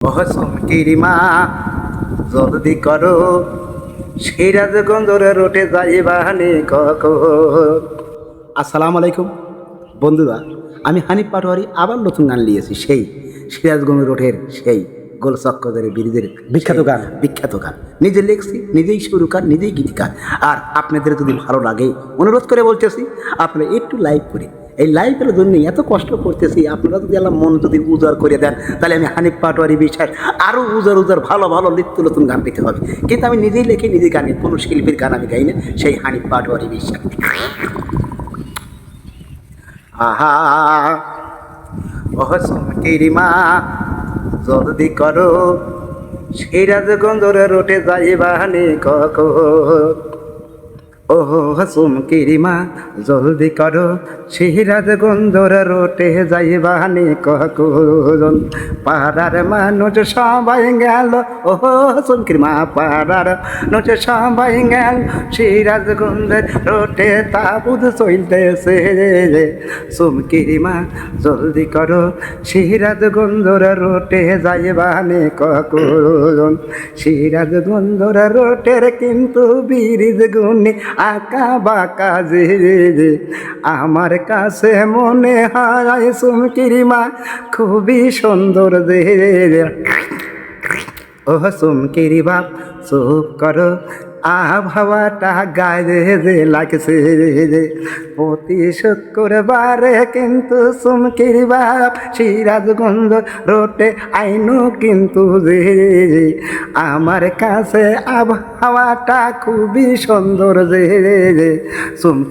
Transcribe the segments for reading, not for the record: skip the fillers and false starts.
কিরিমা জলদি করো সিরাজগঞ্জের রোটে যাইবানি কখন। আসসালামু আলাইকুম বন্ধুরা, আমি হানিফ পাটোয়ারি আবার নতুন গান নিয়েছি, সেই সিরাজগঞ্জ রোডের সেই গোলচক্করের ব্রিজের বিখ্যাত গান নিজে লিখছি, নিজেই সুরকার, নিজেই গীতিকার। আর আপনাদের যদি ভালো লাগে অনুরোধ করে বলতেছি, আপনারা একটু লাইক করে, এই লাইভের জন্য এত কষ্ট করতেছি, আপনারা যদি আল্লাহ মন যদি উজাড় করে দেন, তাহলে আমি হানিফ পাটোয়ারি বিশ্বাস আরও উজাড় ভালো ভালো নিত্য নতুন গান পেতে হবে। কিন্তু আমি নিজেই লিখে নিজেই গান, কোনো শিল্পীর গান আমি গাই না, সেই হানিফ পাটোয়ারি বিশ্বাস। আহা কিরিমা জলদি করো সিরাজগঞ্জের রোটে যাইবানি কখন। কিরিমা জলদি করো সিরাজগঞ্জের রোটে যাইবানি কখন। পাড়ার মানুষ সবাই গেল, কিরিমা পাড়ার মানুষ সবাই গেল সিরাজগঞ্জের রোটে তাবুদ চলতেছে। কিরিমা জলদি করো সিরাজগঞ্জের রোটে যাইবানি কখন। সিরাজগঞ্জের রোটের কিন্তু ব্রিজ গুনি আঁকা বাঁকা যে আমার কাছে মনে হয় কিরিমা খুবই সুন্দর যে। কিরিমা চুপ করো, আবহাওয়াটা গায়ে যে লাগছে প্রতি শুক্রবারে কিন্তু কিরিমা সিরাজগঞ্জ রোটে আইনু কিন্তু যে আমার কাছে আবহাওয়াটা খুবই সুন্দর যে।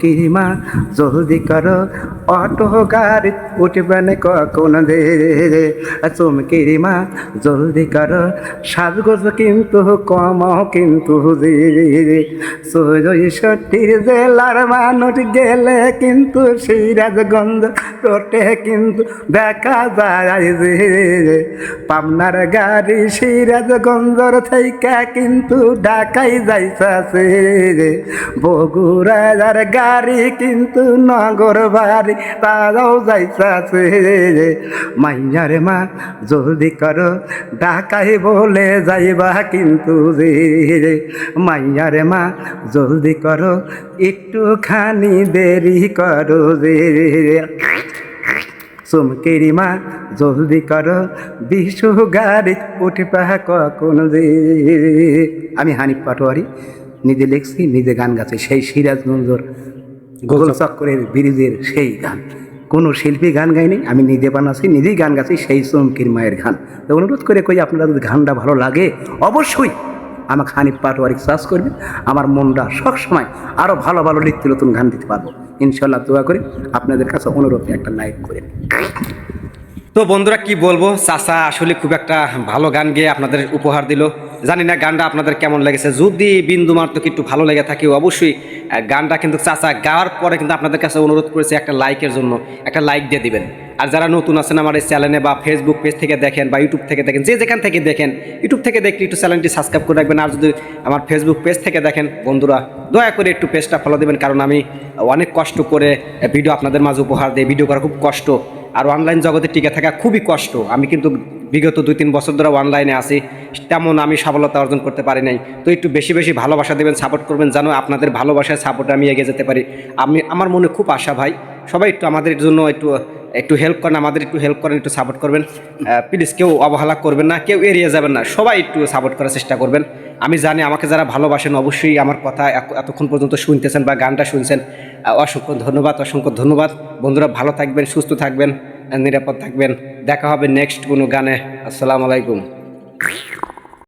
কিরিমা জলদি করো অটো গাড়ি উঠবেন কখন দে। কিরিমা জলদি করো সাজগোজ কিন্তু কম কিন্তু যে। ৬৬ জেলার মানুষ গেলে কিন্তু সিরাজগঞ্জ রোটে কিন্তু দেখা যায় যে। পাবনার গাড়ি সিরাজগঞ্জর থেকে কিন্তু ঢাকাই যাইতাছে। বগুড়ার গাড়ি কিন্তু নগর বাড়ি তারাও যাইতাছে। মাইয়ার মা জলদি করো ঢাকাই বলে যাইবা কিন্তু যে। মাইয়ার মা জলদি করো একটুখানি দেরি করো যে। কিরিমা জলদি করো বিশু গাড়ি উঠবা কখন যে। আমি হানিফ পাটোয়ারি নিজে লিখছি, নিজে গান গাছি, সেই সিরাজগঞ্জের গোলচক্করের ব্রিজের সেই গান। কোনো শিল্পী গান গায়নি, আমি নিজে বানাচ্ছি, নিজেই গান গাছি, সেই কিরিমায়ের গান। তো অনুরোধ করে কই, আপনারা যদি গানটা ভালো লাগে অবশ্যই আমাকে হানিফ পাটোয়ারি সার্চ করবেন। আমার মনটা সবসময় আরও ভালো ভালো নিত্য নতুন গান দিতে পারবো ইনশাল্লাহ। দোয়া করি আপনাদের কাছে অনুরোধ একটা লাইক করে। তো বন্ধুরা কি বলবো, চাচা আসলে খুব একটা ভালো গান গেয়ে আপনাদের উপহার দিল। জানি না গানটা আপনাদের কেমন লেগেছে, যদি বিন্দুমাত্র একটু ভালো লেগে থাকে অবশ্যই গানটা কিন্তু চাচা গাওয়ার পরে কিন্তু আপনাদের কাছে অনুরোধ করেছে একটা লাইকের জন্য, একটা লাইক দিয়ে দিবেন। আর যারা নতুন আছেন আমার এই চ্যানেলে বা ফেসবুক পেজ থেকে দেখেন বা ইউটিউব থেকে দেখেন, যে যেখান থেকে দেখেন, ইউটিউব থেকে দেখলে একটু চ্যানেলটি সাবস্ক্রাইব করে রাখবেন। আর যদি আমার ফেসবুক পেজ থেকে দেখেন বন্ধুরা, দয়া করে একটু পেজটা ফলো দেবেন, কারণ আমি অনেক কষ্ট করে ভিডিও আপনাদের মাঝে উপহার দিই। ভিডিও করা খুব কষ্ট, আর অনলাইন জগতে টিকে থাকা খুবই কষ্ট। আমি কিন্তু বিগত ২-৩ বছর ধরে অনলাইনে আছি, তেমন আমি সফলতা অর্জন করতে পারি নাই। তো একটু বেশি বেশি ভালোবাসা দেবেন, সাপোর্ট করবেন, যেন আপনাদের ভালোবাসায় সাপোর্টে আমি এগিয়ে যেতে পারি। আমার মনে খুব আশা ভাই, সবাই একটু আমাদের জন্য একটু হেল্প করেন, আমাদের একটু হেল্প করেন, একটু সাপোর্ট করবেন প্লিজ। কেউ অবহেলা করবেন না, কেউ এড়িয়ে যাবেন না, সবাই একটু সাপোর্ট করার চেষ্টা করবেন। আমি জানি আমাকে যারা ভালোবাসেন অবশ্যই আমার কথা এতক্ষণ পর্যন্ত শুনতেছেন বা গানটা শুনছেন, অসংখ্য ধন্যবাদ, অসংখ্য ধন্যবাদ। বন্ধুরা ভালো থাকবেন, সুস্থ থাকবেন, নিরাপদ থাকবেন। দেখা হবে নেক্সট কোনো গানে। আসসালামু আলাইকুম।